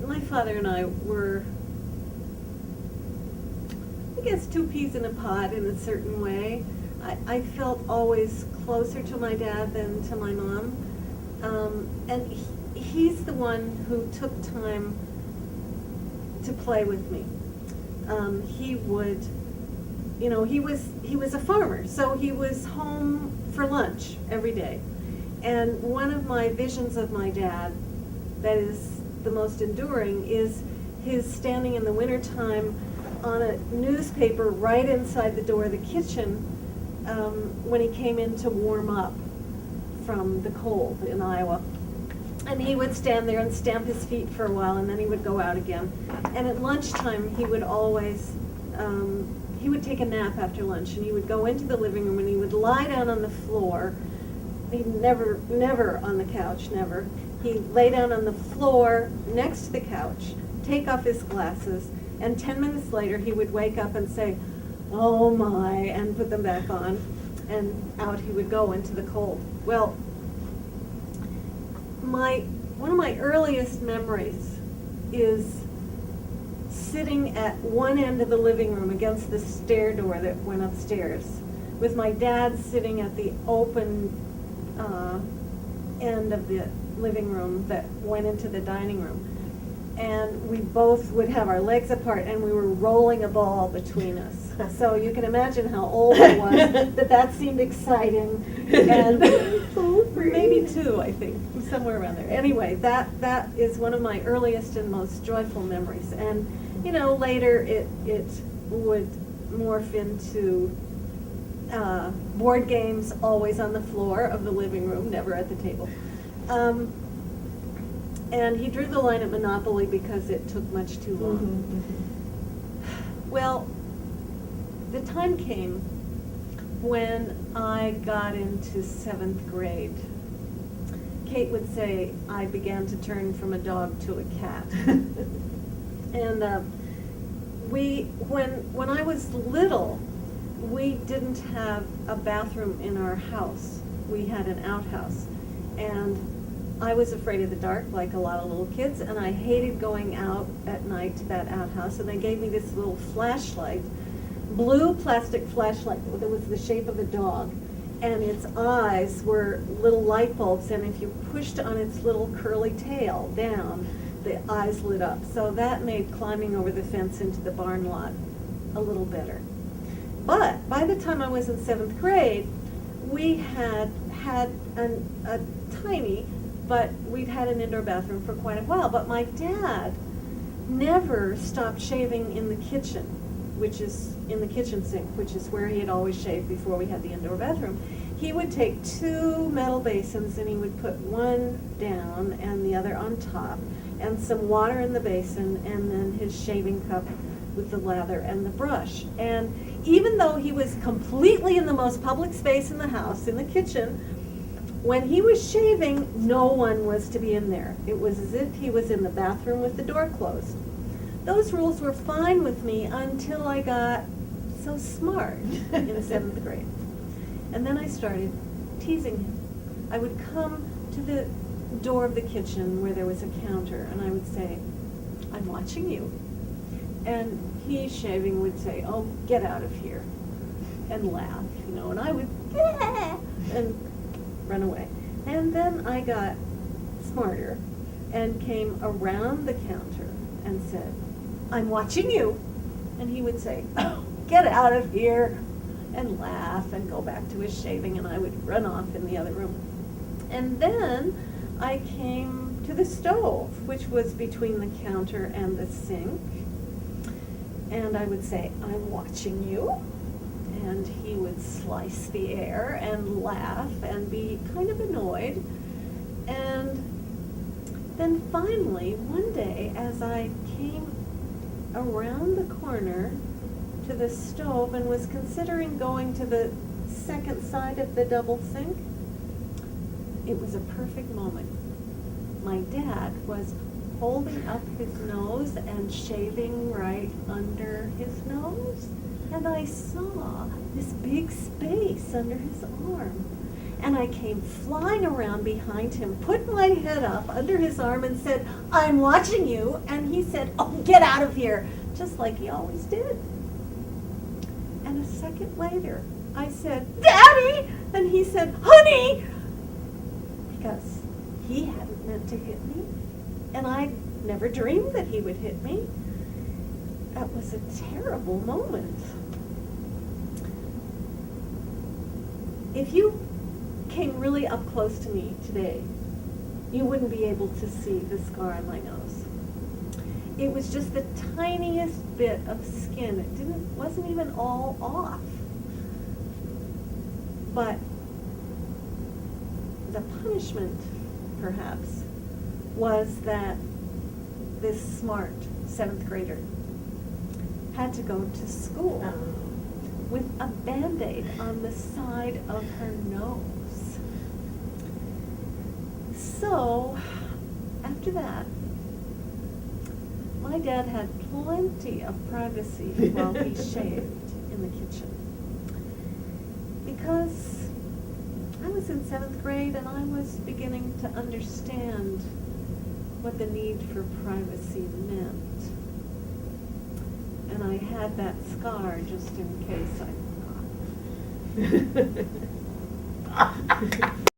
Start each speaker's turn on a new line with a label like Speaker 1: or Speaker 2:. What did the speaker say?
Speaker 1: my father and I were, I guess, two peas in a pod in a certain way. I felt always closer to my dad than to my mom. And he's the one who took time to play with me. He would, you know, he was a farmer, so he was home for lunch every day. And one of my visions of my dad that is the most enduring is his standing in the wintertime on a newspaper right inside the door of the kitchen when he came in to warm up from the cold in Iowa. And he would stand there and stamp his feet for a while, and then he would go out again. And at lunchtime, he would always, he would take a nap after lunch, and he would go into the living room, and he would lie down on the floor. He never on the couch, never. He'd lay down on the floor next to the couch, take off his glasses, and 10 minutes later, he would wake up and say, "Oh my," and put them back on, and out he would go into the cold. Well, one of my earliest memories is sitting at one end of the living room against the stair door that went upstairs, with my dad sitting at the open end of the living room that went into the dining room. And we both would have our legs apart, and we were rolling a ball between us. So you can imagine how old I was, that seemed exciting. And maybe two, I think, somewhere around there. Anyway, that is one of my earliest and most joyful memories. And, you know, later it would morph into board games always on the floor of the living room, never at the table. And he drew the line at Monopoly because it took much too long. Mm-hmm. Well, the time came when I got into 7th grade. Kate would say I began to turn from a dog to a cat. And when I was little, we didn't have a bathroom in our house. We had an outhouse. And I was afraid of the dark, like a lot of little kids, and I hated going out at night to that outhouse. And they gave me this little flashlight, blue plastic flashlight that was the shape of a dog, and its eyes were little light bulbs, and if you pushed on its little curly tail down, the eyes lit up. So that made climbing over the fence into the barn lot a little better. But by the time I was in 7th grade, we had a tiny, but we'd had an indoor bathroom for quite a while. But my dad never stopped shaving in the kitchen, which is in the kitchen sink, which is where he had always shaved before we had the indoor bathroom. He would take 2 metal basins, and he would put one down and the other on top, and some water in the basin, and then his shaving cup with the lather and the brush. And even though he was completely in the most public space in the house, in the kitchen, when he was shaving, no one was to be in there. It was as if he was in the bathroom with the door closed. Those rules were fine with me until I got so smart in 7th grade. And then I started teasing him. I would come to the door of the kitchen where there was a counter, and I would say, "I'm watching you." And he, shaving, would say, "Oh, get out of here," and laugh, you know, and I would, and run away. And then I got smarter and came around the counter and said, "I'm watching you." And he would say, "Oh, get out of here," and laugh and go back to his shaving, and I would run off in the other room. And then I came to the stove, which was between the counter and the sink, and I would say, "I'm watching you." And he would slice the air and laugh and be kind of annoyed. And then finally, one day, as I came around the corner to the stove and was considering going to the second side of the double sink, it was a perfect moment. My dad was holding up his nose and shaving right under his nose. And I saw this big space under his arm. And I came flying around behind him, put my head up under his arm and said, "I'm watching you." And he said, "Oh, get out of here," just like he always did. And a second later, I said, "Daddy!" And he said, "Honey!" Because he hadn't meant to hit me, and I never dreamed that he would hit me. That was a terrible moment. If you came really up close to me today, you wouldn't be able to see the scar on my nose. It was just the tiniest bit of skin. It wasn't even all off. But the punishment, perhaps, was that this smart 7th grader had to go to school with a Band-Aid on the side of her nose. So, after that, my dad had plenty of privacy while he shaved in the kitchen. Because I was in 7th grade and I was beginning to understand what the need for privacy meant. And I had that scar just in case I forgot.